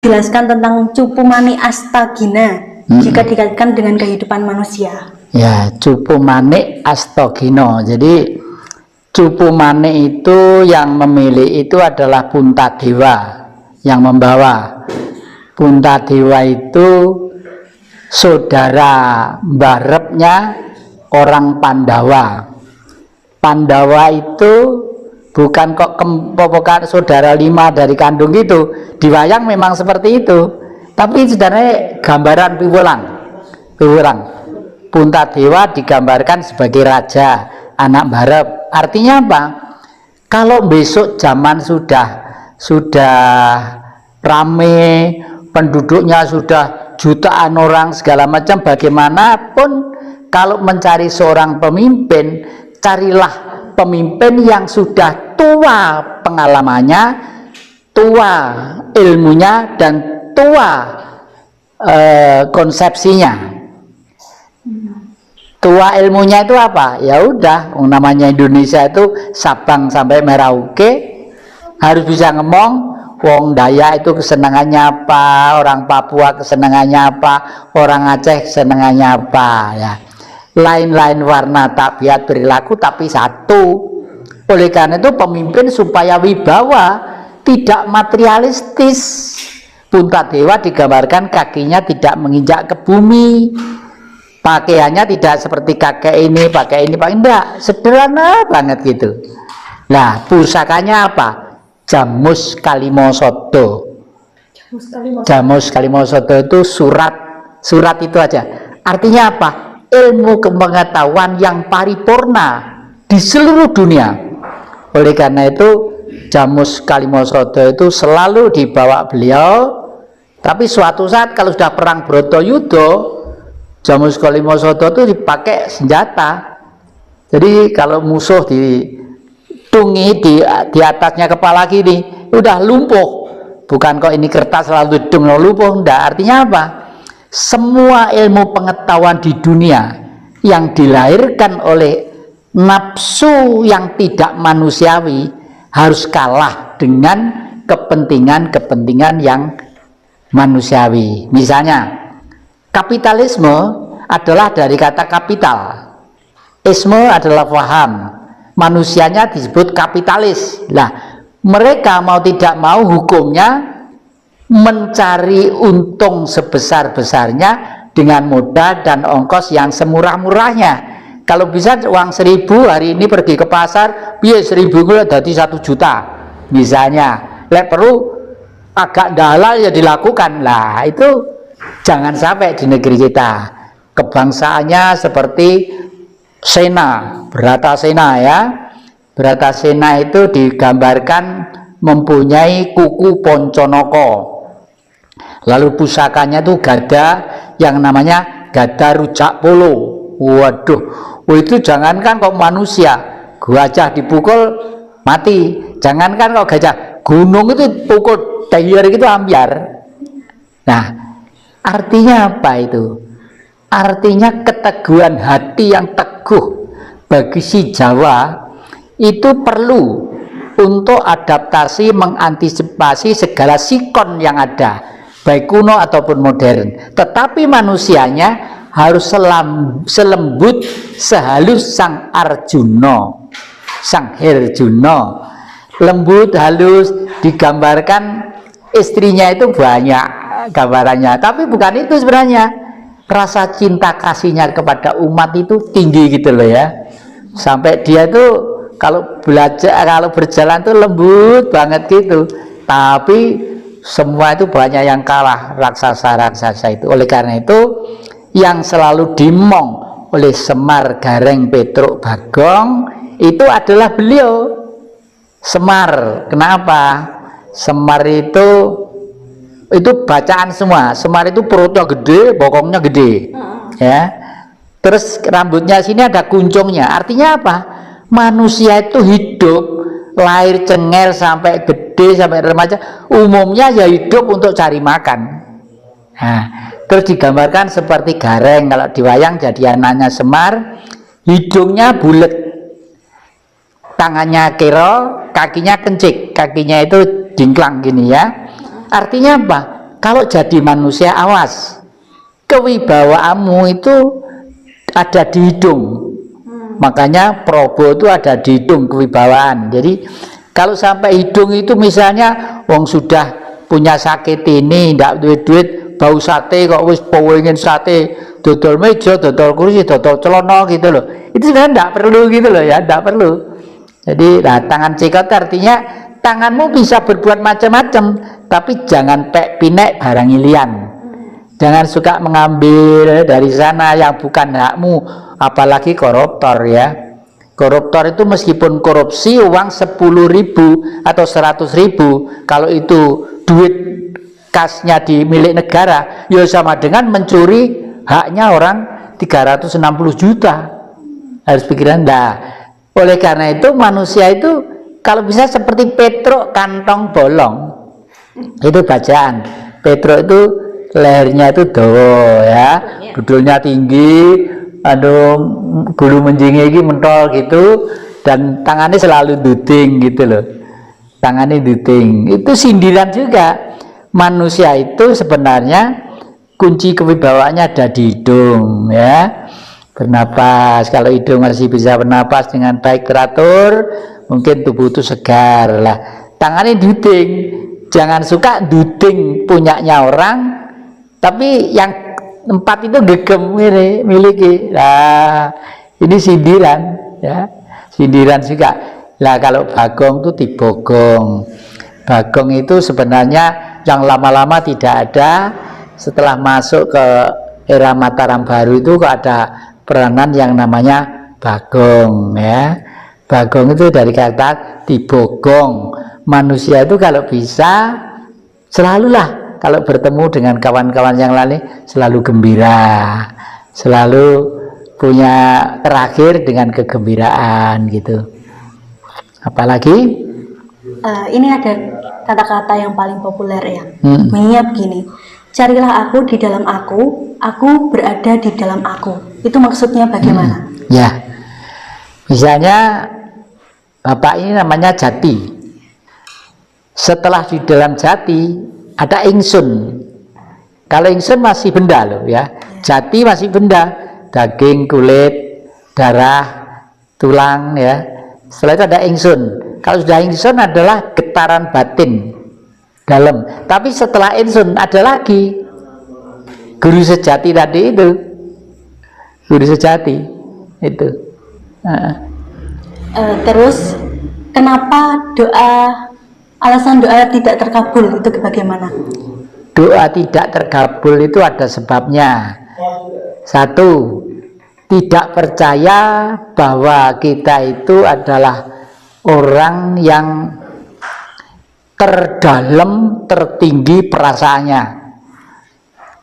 Jelaskan tentang Cupu Manik Astagina jika dikaitkan dengan kehidupan manusia. Ya, Cupu Manik Astagina. Jadi Cupu Manik itu yang memilih itu adalah Puntadewa yang membawa. Puntadewa itu saudara barepnya orang Pandawa. Pandawa itu bukan kok bukan saudara 5 dari kandung itu. Di wayang memang seperti itu. Tapi sebenarnya gambaran piwulang. Puntadewa digambarkan sebagai raja, anak barep. Artinya apa? Kalau besok zaman sudah rame, penduduknya sudah jutaan orang segala macam, bagaimanapun kalau mencari seorang pemimpin, carilah pemimpin yang sudah tua pengalamannya, tua ilmunya, dan tua konsepsinya. Tua ilmunya itu apa? Ya udah, namanya Indonesia itu Sabang sampai Merauke, harus bisa ngomong. Wong Dayak itu kesenangannya apa, orang Papua kesenangannya apa, orang Aceh kesenangannya apa, ya. Lain-lain warna tabiat perilaku tapi satu. Oleh karena itu pemimpin supaya wibawa, tidak materialistis. Puntadewa digambarkan kakinya tidak menginjak ke bumi, pakaiannya tidak seperti kakek ini pakai enggak, sederhana banget gitu. Nah, pusakanya apa? Jamus Kalimosodo. Jamus Kalimosodo itu surat itu aja. Artinya apa? Ilmu pengetahuan yang paripurna di seluruh dunia. Oleh karena itu Jamus Kalimosodo itu selalu dibawa beliau. Tapi suatu saat kalau sudah perang Bratayuda, Jamus Kalimosodo itu dipakai senjata. Jadi kalau musuh ditungi di atasnya kepala kiri, udah lumpuh. Bukan kok ini kertas lalu dung lumpuh, enggak. Artinya apa? Semua ilmu pengetahuan di dunia yang dilahirkan oleh nafsu yang tidak manusiawi harus kalah dengan kepentingan-kepentingan yang manusiawi. Misalnya, kapitalisme adalah dari kata kapital. Isme adalah paham. Manusianya disebut kapitalis. Nah, mereka mau tidak mau hukumnya mencari untung sebesar-besarnya dengan modal dan ongkos yang semurah-murahnya. Kalau bisa uang 1.000 hari ini pergi ke pasar, biar 1.000 jadi 1 juta misalnya. Lek perlu agak dalal ya dilakukan lah. Itu jangan sampai di negeri kita. Kebangsaannya seperti Sena, Bratasena ya. Bratasena itu digambarkan mempunyai kuku Ponconoko. Lalu pusakanya itu gada yang namanya gada rujak polo. Waduh, itu jangankan kok manusia, gajah dipukul mati. Jangankan kok gajah, gunung itu pukul dayar gitu ambiar. Nah, artinya apa itu? Artinya keteguhan hati yang teguh bagi si Jawa itu perlu untuk adaptasi, mengantisipasi segala sikon yang ada, baik kuno ataupun modern. Tetapi manusianya harus selembut, sehalus sang Arjuna, sang Herjuna. Lembut, halus, digambarkan istrinya itu banyak gambarannya. Tapi bukan itu sebenarnya. Rasa cinta kasihnya kepada umat itu tinggi gitu loh ya. Sampai dia tuh kalau belajar, kalau berjalan tuh lembut banget gitu. Tapi semua itu banyak yang kalah, raksasa-raksasa itu. Oleh karena itu yang selalu dimong oleh Semar Gareng Petruk Bagong itu adalah beliau Semar. Kenapa? Semar itu bacaan semua. Semar itu perutnya gede, bokongnya gede, ya. Terus rambutnya sini ada kuncungnya. Artinya apa? Manusia itu hidup, lahir cengel sampai gede sampai remaja, umumnya ya hidup untuk cari makan. Nah, terus digambarkan seperti Gareng. Kalau diwayang jadi anaknya Semar, hidungnya bulat, tangannya kero, kakinya kencik, kakinya itu jingklang gini ya. Artinya apa? kalau jadi manusia awas, kewibawaanmu itu ada di hidung. Makanya Probo itu ada di hidung kewibawaan. Jadi kalau sampai hidung itu misalnya wong sudah punya sakit ini, ndak duit-duit, bau sate kok wis pengen sate, dodol meja, dodol kursi, dodol celana gitu loh. Itu sebenarnya ndak perlu gitu loh ya, ndak perlu. Jadi tangan cekot artinya tanganmu bisa berbuat macam-macam, tapi jangan pek pinek barang ilian. Jangan suka mengambil dari sana yang bukan hakmu, apalagi koruptor ya. Koruptor itu meskipun korupsi uang 10.000 atau 100.000, kalau itu duit kasnya di milik negara, ya sama dengan mencuri haknya orang 360 juta. Harus pikiran dah. Oleh karena itu manusia itu kalau bisa seperti Petruk kantong bolong. Itu bacaan. Petruk itu lehernya itu dawa ya, dudulnya tinggi, aduh bulu menjingnya ini mentol gitu, dan tangannya selalu duting gitu loh. Tangannya duting. Itu sindiran juga. Manusia itu sebenarnya kunci kewibawaannya ada di hidung ya. Bernapas, kalau hidung masih bisa bernapas dengan baik teratur, mungkin tubuh itu segar lah. Tangannya duting, jangan suka duting punyanya orang, tapi yang 4 itu gegem miliki. Nah, ini sindiran ya, sindiran juga. Lah kalau Bagong itu dibogong. Bagong itu sebenarnya yang lama-lama tidak ada. Setelah masuk ke era Mataram baru itu kok ada peranan yang namanya Bagong ya. Bagong itu dari kata dibogong. Manusia itu kalau bisa selalulah kalau bertemu dengan kawan-kawan yang lain selalu gembira, selalu punya terakhir dengan kegembiraan gitu. Apalagi ini ada kata-kata yang paling populer ya. Bunyinya begini, carilah aku di dalam aku berada di dalam aku. Itu maksudnya bagaimana? Ya, misalnya Bapak ini namanya Jati. Setelah di dalam Jati ada ingsun. Kalau ingsun masih benda loh ya. Jati masih benda, daging, kulit, darah, tulang ya. Setelah itu ada ingsun. Kalau sudah ingsun adalah getaran batin dalam. Tapi setelah ingsun ada lagi guru sejati tadi itu. Guru sejati itu. Terus kenapa alasan doa tidak terkabul itu bagaimana? Doa tidak terkabul itu ada sebabnya. Satu, tidak percaya bahwa kita itu adalah orang yang terdalam, tertinggi perasaannya.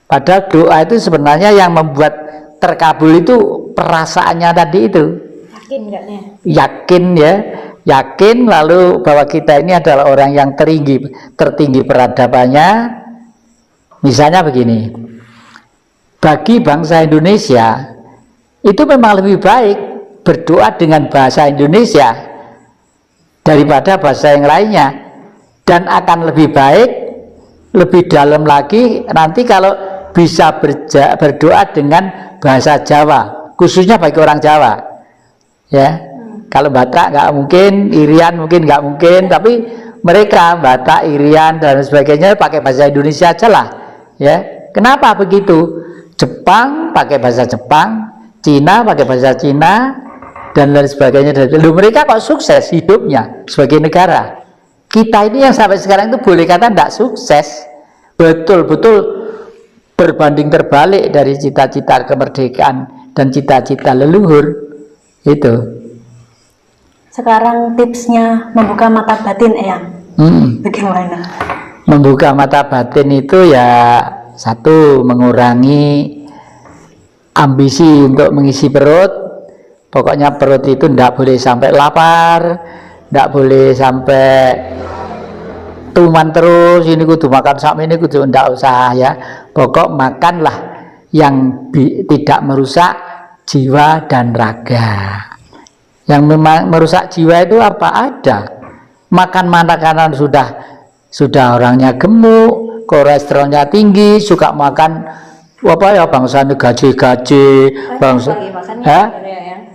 Padahal doa itu sebenarnya yang membuat terkabul itu perasaannya tadi itu. Yakin enggaknya? Yakin ya, yakin lalu bahwa kita ini adalah orang yang tertinggi peradabannya. Misalnya begini, bagi bangsa Indonesia itu memang lebih baik berdoa dengan bahasa Indonesia daripada bahasa yang lainnya, dan akan lebih baik, lebih dalam lagi nanti kalau bisa berdoa dengan bahasa Jawa, khususnya bagi orang Jawa ya. Kalau Batak nggak mungkin, Irian mungkin nggak mungkin, tapi mereka Batak, Irian dan sebagainya pakai bahasa Indonesia aja lah ya. Kenapa begitu? Jepang pakai bahasa Jepang, Cina pakai bahasa Cina, dan lain sebagainya. Lalu mereka kok sukses hidupnya sebagai negara. Kita ini yang sampai sekarang itu boleh kata tidak sukses, betul-betul berbanding terbalik dari cita-cita kemerdekaan dan cita-cita leluhur itu. Sekarang tipsnya membuka mata batin, Eyang. Bagaimana? Membuka mata batin itu ya, satu, mengurangi ambisi untuk mengisi perut. Pokoknya perut itu tidak boleh sampai lapar, tidak boleh sampai tuman terus, ini kudu makan sama ini kudu, tidak usah ya. Pokok makanlah yang tidak merusak jiwa dan raga. Yang memang merusak jiwa itu apa? Ada. Makan makanan sudah orangnya gemuk, kolesterolnya tinggi, suka makan apa ya bangsanya gaje-gaje, bangsa lagi makannya Hah?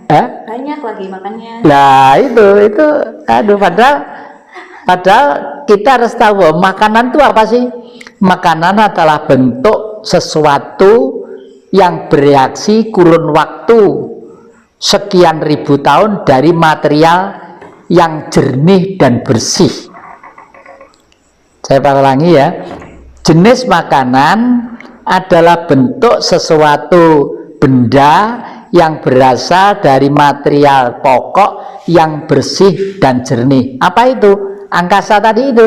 ya. Banyak lagi makannya. Nah itu aduh, padahal kita harus tahu bahwa makanan itu apa sih? Makanan adalah bentuk sesuatu yang bereaksi kurun waktu sekian ribu tahun dari material yang jernih dan bersih. Saya ulangi ya, jenis makanan adalah bentuk sesuatu benda yang berasal dari material pokok yang bersih dan jernih. Apa itu? Angkasa tadi itu.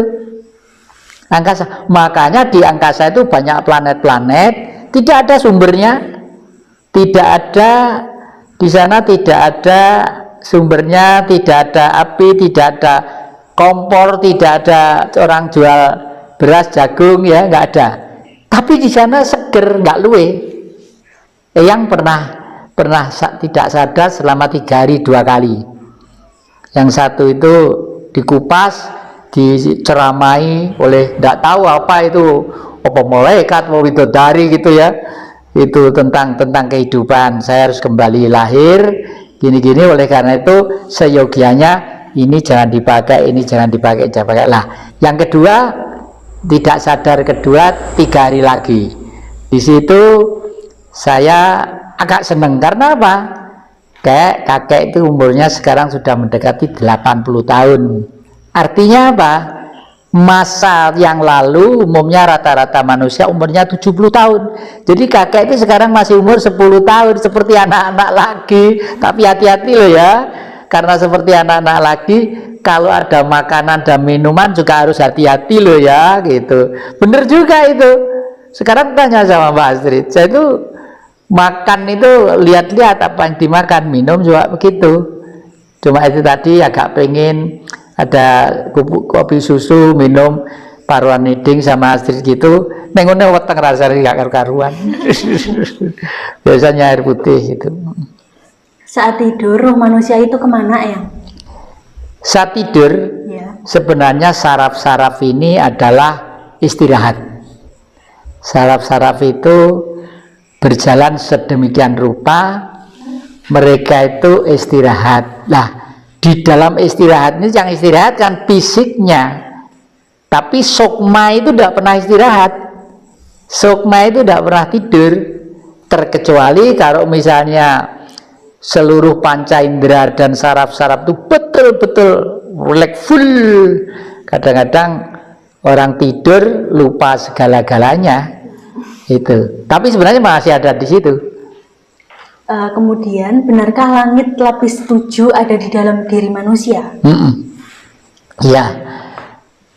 Angkasa. Makanya di angkasa itu banyak planet-planet, tidak ada sumbernya, tidak ada di sana, tidak ada sumbernya, tidak ada api, tidak ada kompor, tidak ada orang jual beras, jagung, ya nggak ada. Tapi di sana seger, nggak luwe. Yang pernah tidak sadar selama 3 hari 2 kali. Yang satu itu dikupas, diceramai oleh nggak tahu apa itu, apa malaikat mau bidadari gitu ya. Itu tentang kehidupan. Saya harus kembali lahir, gini-gini. Oleh karena itu seyogianya ini jangan dipakai, ini jangan dipakai, jangan pakai lah. Yang kedua tidak sadar kedua 3 hari lagi. Di situ saya agak seneng karena apa? Kakek itu umurnya sekarang sudah mendekati 80 tahun. Artinya apa? Masa yang lalu umumnya rata-rata manusia umurnya 70 tahun. Jadi kakek itu sekarang masih umur 10 tahun seperti anak-anak lagi. Tapi hati-hati loh ya. Karena seperti anak-anak lagi, kalau ada makanan dan minuman juga harus hati-hati loh ya gitu. Bener juga itu. Sekarang tanya sama Mbak Astrid, saya itu makan itu lihat-lihat apa yang dimakan, minum juga begitu. Cuma itu tadi agak pengen ada kopi susu, minum paruan niding sama Astrid gitu, nengonya weteng rasanya gak karu-karuan. Biasanya air putih gitu. Saat tidur roh manusia itu kemana ya? Saat tidur Ya. sebenarnya saraf-saraf ini adalah istirahat. Saraf-saraf itu berjalan sedemikian rupa, mereka itu istirahat. Nah, di dalam istirahat ini yang istirahat kan fisiknya, tapi sukma itu tidak pernah istirahat. Sukma itu tidak pernah tidur, terkecuali kalau misalnya seluruh panca indera dan saraf-saraf itu betul-betul relax full. Kadang-kadang orang tidur lupa segala-galanya itu, tapi sebenarnya masih ada di situ. Kemudian benarkah langit lapis 7 ada di dalam diri manusia? Ya,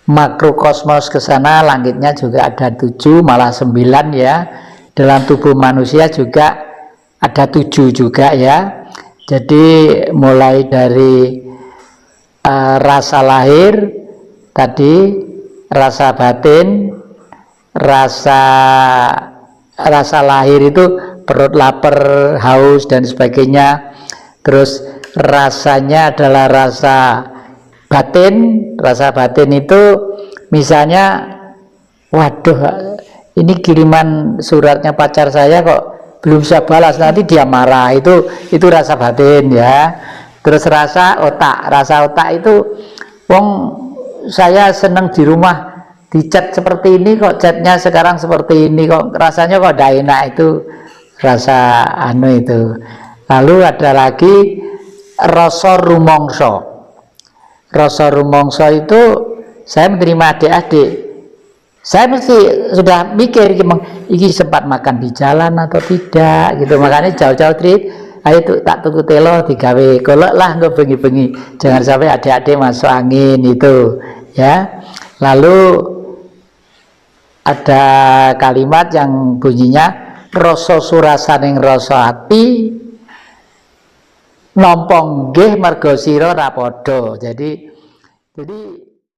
makrokosmos ke sana langitnya juga ada 7, malah 9 ya. Dalam tubuh manusia juga ada 7 juga ya. Jadi mulai dari rasa lahir tadi, rasa batin, rasa lahir itu perut lapar, haus dan sebagainya. Terus rasanya adalah rasa batin. Rasa batin itu misalnya, waduh ini kiriman suratnya pacar saya kok belum bisa balas, nanti dia marah, itu rasa batin ya. Terus rasa otak itu, wong saya seneng di rumah dicat seperti ini kok catnya sekarang seperti ini, kok rasanya kok tidak enak, itu rasa itu. Lalu ada lagi rasa rumongso. Rasa rumongso itu saya menerima adik-adik, saya mesti sudah mikir ini sempat makan di jalan atau tidak gitu, makanya jauh-jauh treat, ayo tuh tak tuku telo digawe kolok lah, nggak bengi-bengi, jangan sampai adik-adik masuk angin itu ya. Lalu ada kalimat yang bunyinya rasa surasaning rasa ati nompong nggih mergo sira ra padha. Jadi